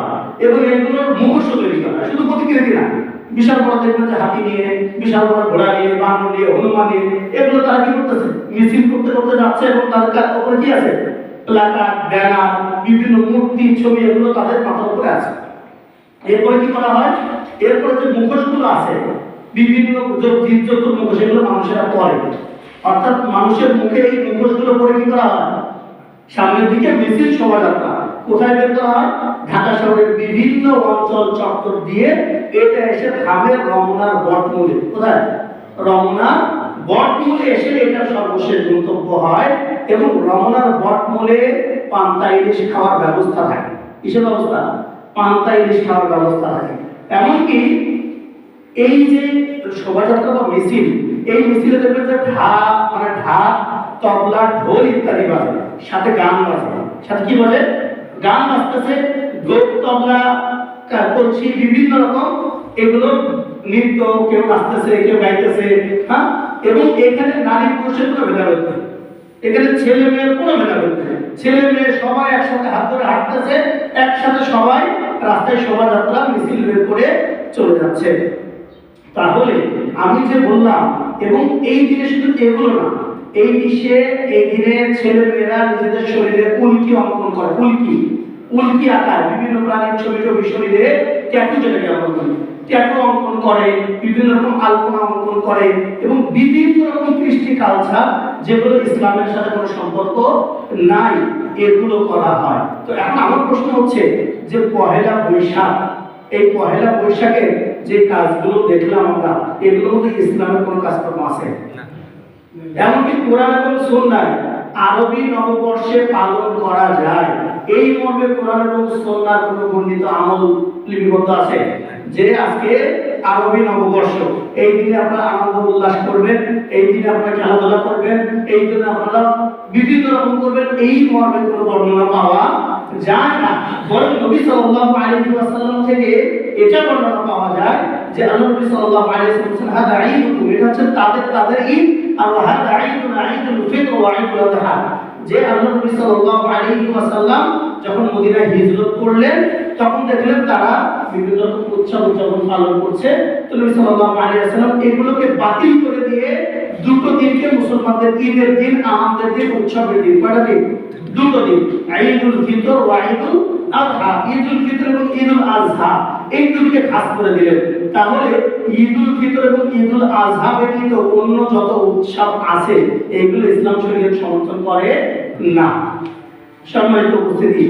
হয় এবং এগুলোর মুখোশ তৈরি করা হয়, শুধু প্রতিকৃতি না। বিশাল বড় দেখবেন যে হাতি নিয়ে, বিশাল বড় ঘোড়া নিয়ে, বানর নিয়ে, হনুমান নিয়ে, এগুলো তারা কি করতেছে, মিছিল করতে করতে যাচ্ছে এবং তাদের উপরে কি আছে, প্ল্যাকার্ড, ব্যানার, বিভিন্ন মূর্তি, ছবি, এগুলো তাদের মাথার উপরে আছে। এরপরে কি করা হয়, এরপরে যে মুখোশগুলো আছে, বিভিন্ন জীবজন্তুর মুখোশ, এগুলো মানুষেরা পরে, অর্থাৎ মানুষের মুখে এই মুখোশগুলো পরে কি করা হয়, সামনের দিকে মিছিল শোভাযাত্রা। কোথায় বের করা হয়, ঢাকা শহরের বিভিন্ন অঞ্চল চত্বর দিয়ে এটা এসে থামে রমনার বটমূলে। কোথায়, রমনার বটমূলে এসে এটা সর্বশেষ গন্তব্য হয় এবং রমনার বটমূলে পান্তা ইলিশ খাওয়ার ব্যবস্থা থাকে। কিসের ব্যবস্থা, পান্তা ইলিশ খাওয়ার ব্যবস্থা থাকে। এমনকি এই যে শোভাযাত্রা বা মিছিল, এই মিছিলে দেখবেন যে ঢাক, মানে ঢাক, তবলা, ঢোল ইত্যাদি বাজে, সাথে গান বাজে, সাথে কি বলে, গান বাজতেছে, ঢোল, তবলা, কলসি, বিভিন্ন রকম এগুলো নৃত্য, কেউ নাচতেছে, কেউ গাইতেছে, হ্যাঁ। এবং এখানে নারী পুরুষের কোনো ভেদাভেদ নেই, এখানে ছেলে মেয়ের কোনো ভেদাভেদ নেই, ছেলে মেয়ে সবাই একসাথে হাত ধরে হাঁটতেছে, একসাথে সবাই রাস্তায় শোভাযাত্রা মিছিল বের করে চলে যাচ্ছে। তাহলে আমি যে বললাম, এবং এই দিনে শুধু এগুলো না, এই দিনে ছেলে মেয়েরা নিজেদের শরীরে উল্কি অঙ্কন করে, উল্কি আঁকায়, বিভিন্ন প্রাণীর ছবি টবি শরীরে ট্যাটু, যেটাকে আমরা বলি, ট্যাটু অঙ্কন করে, বিভিন্ন রকম আলপনা অঙ্কন করে এবং বিভিন্ন রকম কৃষ্টি কালচার যেগুলো ইসলামের সাথে কোনো সম্পর্ক নাই, এগুলো করা হয়। তো এখন আমার প্রশ্ন হচ্ছে যে পহেলা বৈশাখ, এই পহেলা বৈশাখে যে কাজগুলো দেখলাম আমরা, এগুলোর মধ্যে ইসলামের কোনো কাজকর্ম আছে? এমনকি কোরআন এবং সুন্নাহয় আরবি নববর্ষে পালন করা যায়, এই মর্মে কোরআন এবং সুন্নাহর কোনো বর্ণিত আমল লিপিবদ্ধ আছে যে আজকে আরবি নববর্ষ, এই দিনে আপনারা আনন্দ উল্লাস করবেন, এই দিনে আপনারা খেলাধুলা করবেন, এই দিনে আপনারা বিভিন্ন রকম করবেন, এই মর্মে কোনো বর্ণনা পাওয়া যায় না। বরং নবী সাল্লাল্লাহু আলাইহি ওয়াসাল্লাম থেকে এটা বর্ণনা পাওয়া যায় যে আল্লাহ নবী সাল্লাল্লাহু আলাইহি ওয়াসাল্লাম হাদা ঈদুকুম, এটা হচ্ছে তাদের ঈদ, আর হাদা ঈদুল ফিতর ওয়া ঈদুল আযহা, যে আল্লাহ নবী সাল্লাল্লাহু আলাইহি ওয়াসাল্লাম যখন মদিনায় হিজরত করলেন তখন দেখলেন তারা বিভিন্ন রকম উৎসব উদযাপন পালন করছে। তো নবী সাল্লাল্লাহু আলাইহি ওয়াসাল্লাম এগুলোকে বাতিল করে দিয়ে দুটো দিনকে মুসলমানদের ঈদের দিন, আনন্দের দিন, উৎসবের দিন, কয়টা দিন, দুটো দিন, ঈদুল ফিতর ওয়া ঈদুল আযহা, ঈদুল ফিতর এবং ঈদুল আযহা, এই দুটোকে খাস করে দিলেন। তাহলে ঈদুল ফিতর এবং ঈদুল আযহা ব্যতীত অন্য যত উৎসব আছে এগুলো ইসলাম শরীয়ত সমর্থন করে না। সম্মানিত উপস্থিতি,